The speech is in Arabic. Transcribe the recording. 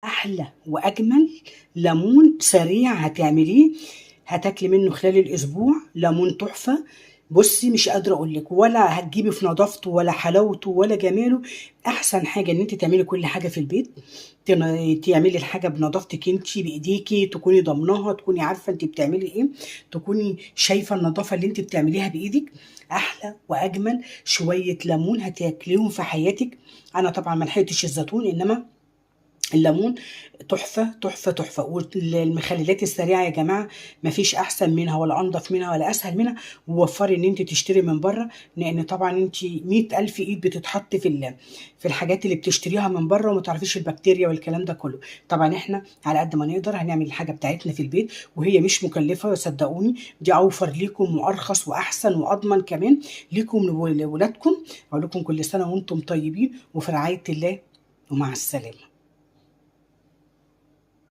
احلى واجمل ليمون سريع هتعمليه، هتاكلي منه خلال الاسبوع. ليمون تحفه. بصي مش قادره اقول لك، ولا هتجيبي في نظافته ولا حلاوته ولا جماله. احسن حاجه ان انت تعملي كل حاجه في البيت، تعملي الحاجه بنظافتك انت بايديكي، تكوني ضامناها، تكوني عارفه انت بتعملي ايه، تكوني شايفه النظافه اللي انت بتعمليها بايدك. احلى واجمل شويه ليمون هتاكليهم في حياتك. انا طبعا ما لحقتش الزيتون، انما الليمون تحفة تحفة تحفة. والمخللات السريعة يا جماعة مفيش أحسن منها ولا أنضف منها ولا أسهل منها. ووفري إن أنت تشتري من بره، لأن طبعا أنت 100,000 إيد بتتحط في الحاجات اللي بتشتريها من بره، وما تعرفيش البكتيريا والكلام ده كله. طبعا إحنا على قد ما نقدر هنعمل الحاجة بتاعتنا في البيت، وهي مش مكلفة صدقوني. دي أوفر ليكم وأرخص وأحسن وأضمن كمان ليكم ولولادكم. أقول لكم كل سنة وأنتم طيبين وفي رعاية الله، ومع السلامة.